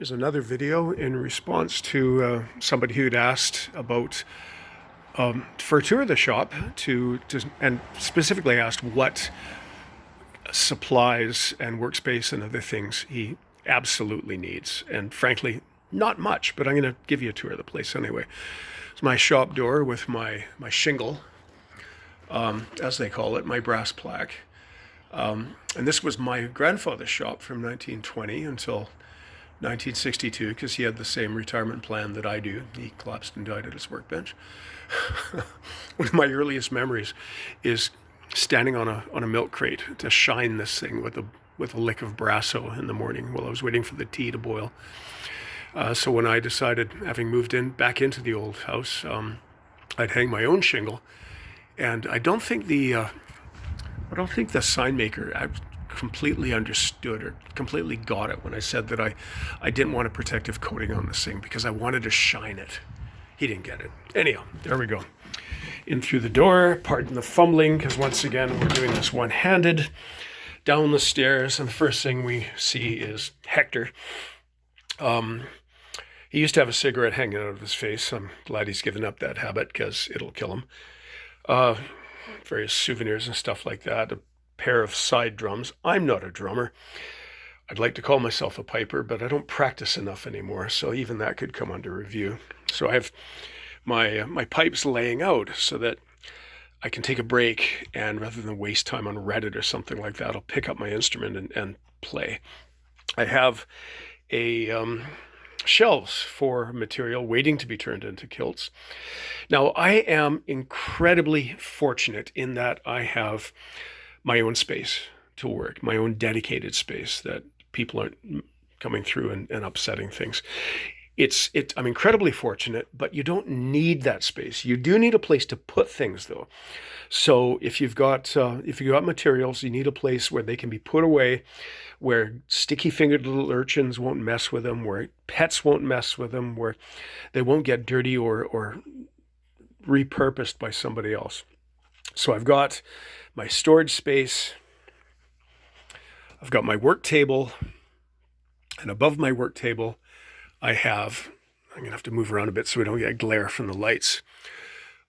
Here's another video in response to somebody who'd asked about for a tour of the shop and specifically asked what supplies and workspace and other things he absolutely needs. And frankly, not much, but I'm going to give you a tour of the place anyway. It's my shop door with my shingle, as they call it, my brass plaque. And this was my grandfather's shop from 1920 until 1962, because he had the same retirement plan that I do. He collapsed and died at his workbench. One of my earliest memories is standing on a milk crate to shine this thing with a lick of Brasso in the morning while I was waiting for the tea to boil. So when I decided, having moved back into the old house, I'd hang my own shingle, and I don't think the sign maker completely understood or completely got it when I said that I didn't want a protective coating on this thing because I wanted to shine it. He didn't get it. Anyhow, there we go. In through the door, pardon the fumbling, because once again we're doing this one-handed. Down the stairs, and the first thing we see is Hector. He used to have a cigarette hanging out of his face. I'm glad he's given up that habit because it'll kill him. Various souvenirs and stuff like that. A pair of side drums. I'm not a drummer. I'd like to call myself a piper, but I don't practice enough anymore, so even that could come under review. So I have my pipes laying out so that I can take a break, and rather than waste time on Reddit or something like that, I'll pick up my instrument and play. I have shelves for material waiting to be turned into kilts. Now, I am incredibly fortunate in that I have my own space to work, my own dedicated space that people aren't coming through and upsetting things. I'm incredibly fortunate, but you don't need that space. You do need a place to put things, though. So if you've got materials, you need a place where they can be put away, where sticky-fingered little urchins won't mess with them, where pets won't mess with them, where they won't get dirty or repurposed by somebody else. So I've got my storage space, I've got my work table, and above my work table, I'm going to have to move around a bit so we don't get glare from the lights.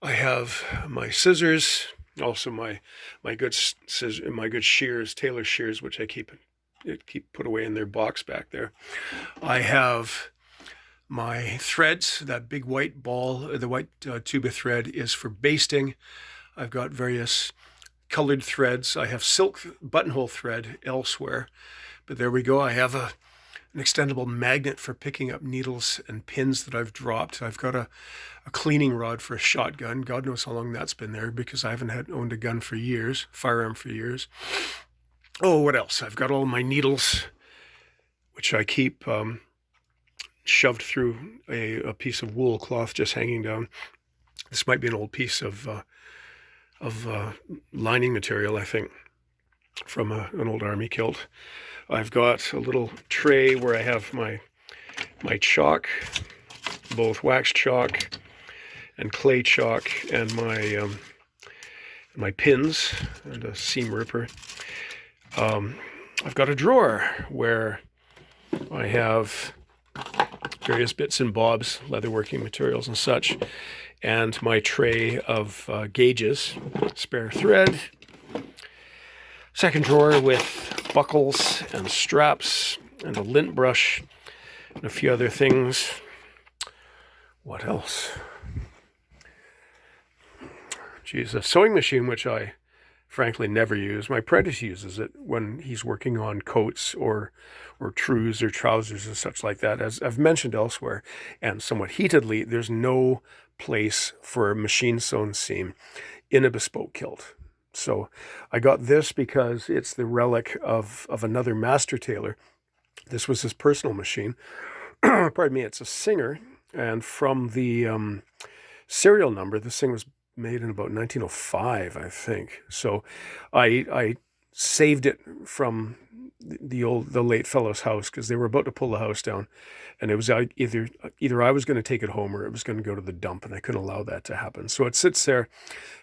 I have my scissors, also my good scissors, my good shears, Tailors shears, which I keep put away in their box back there. I have my threads, that big white ball, the white tube of thread is for basting. I've got various colored threads. I have silk buttonhole thread elsewhere, but there we go. I have an extendable magnet for picking up needles and pins that I've dropped. I've got a cleaning rod for a shotgun. God knows how long that's been there because I haven't owned a gun for years, firearm for years. Oh, what else? I've got all my needles, which I keep shoved through a piece of wool cloth just hanging down. This might be an old piece of lining material, I think, from an old army kilt. I've got a little tray where I have my chalk, both wax chalk and clay chalk, and my pins and a seam ripper. I've got a drawer where I have various bits and bobs, leatherworking materials and such, and my tray of gauges, spare thread. Second drawer with buckles and straps and a lint brush and a few other things. What else? Geez, a sewing machine, which I frankly never use. My apprentice uses it when he's working on coats or trews or trousers and such like that. As I've mentioned elsewhere, and somewhat heatedly, there's no place for a machine sewn seam in a bespoke kilt. So I got this because it's the relic of another master tailor. This was his personal machine. Pardon me, it's a Singer, and from the serial number, this thing was made in about 1905, I think. So I saved it from the late fellow's house because they were about to pull the house down, and it was either I was going to take it home or it was going to go to the dump, and I couldn't allow that to happen. So it sits there,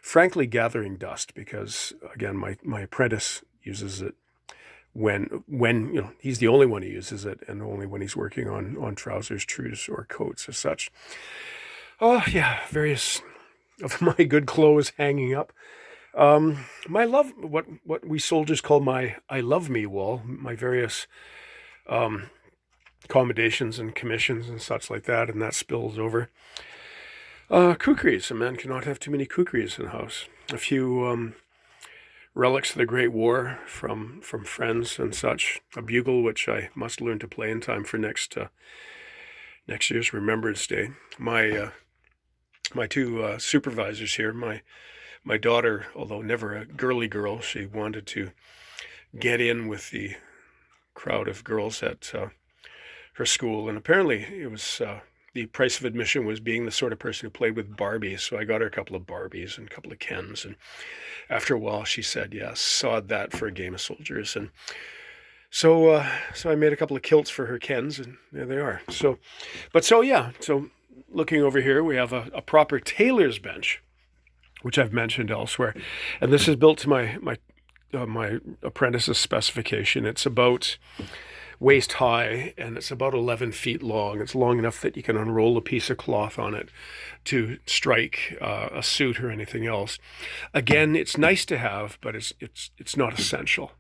frankly, gathering dust because, again, my apprentice uses it when he's the only one who uses it, and only when he's working on trousers, trews, or coats as such. Oh yeah, various of my good clothes hanging up. My love, what we soldiers call my I love me wall, my various accommodations and commissions and such like that, and that spills over. Kukris. A man cannot have too many kukris in the house. A few relics of the Great War from friends and such. A bugle, which I must learn to play in time for next year's Remembrance Day. My two supervisors here, my daughter, although never a girly girl, she wanted to get in with the crowd of girls at her school, and apparently it was the price of admission was being the sort of person who played with Barbies. So I got her a couple of Barbies and a couple of Kens, and after a while she said, yes, sod that for a game of soldiers. And so I made a couple of kilts for her Kens, and there they are. So looking over here, we have a proper tailor's bench, which I've mentioned elsewhere, and this is built to my apprentice's specification. It's about waist high, and it's about 11 feet long. It's long enough that you can unroll a piece of cloth on it to strike a suit or anything else. Again, it's nice to have, but it's not essential.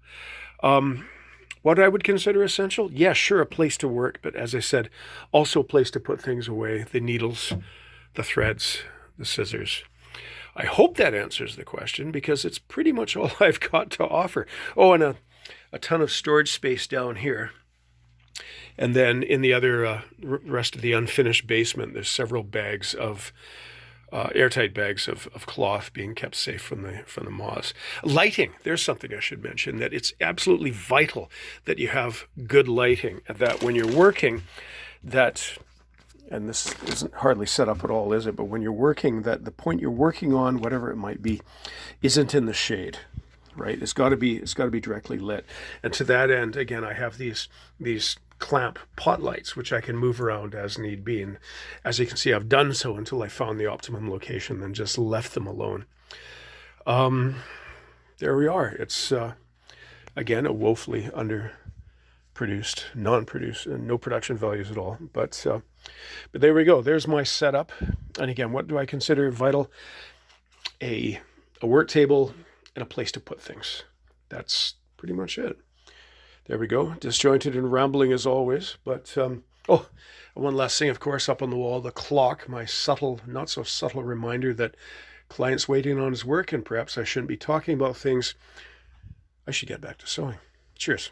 What I would consider essential? Yeah, sure, a place to work, but as I said, also a place to put things away, the needles, the threads, the scissors. I hope that answers the question, because it's pretty much all I've got to offer. Oh, and a ton of storage space down here. And then in the other rest of the unfinished basement, there's several bags of airtight bags of cloth being kept safe from the moths. Lighting, there's something I should mention, that it's absolutely vital that you have good lighting, and that when you're working, that, and this isn't hardly set up at all, is it? But when you're working, that the point you're working on, whatever it might be, isn't in the shade, right? It's got to be directly lit. And to that end, again, I have these clamp pot lights, which I can move around as need be. And as you can see, I've done so until I found the optimum location, then just left them alone. There we are. It's, again, a woefully underproduced, non-produced, and no production values at all. But there we go. There's my setup. And again, what do I consider vital? A work table and a place to put things. That's pretty much it. There we go. Disjointed and rambling as always. But, one last thing, of course, up on the wall, the clock, my subtle, not so subtle reminder that client's waiting on his work, and perhaps I shouldn't be talking about things. I should get back to sewing. Cheers.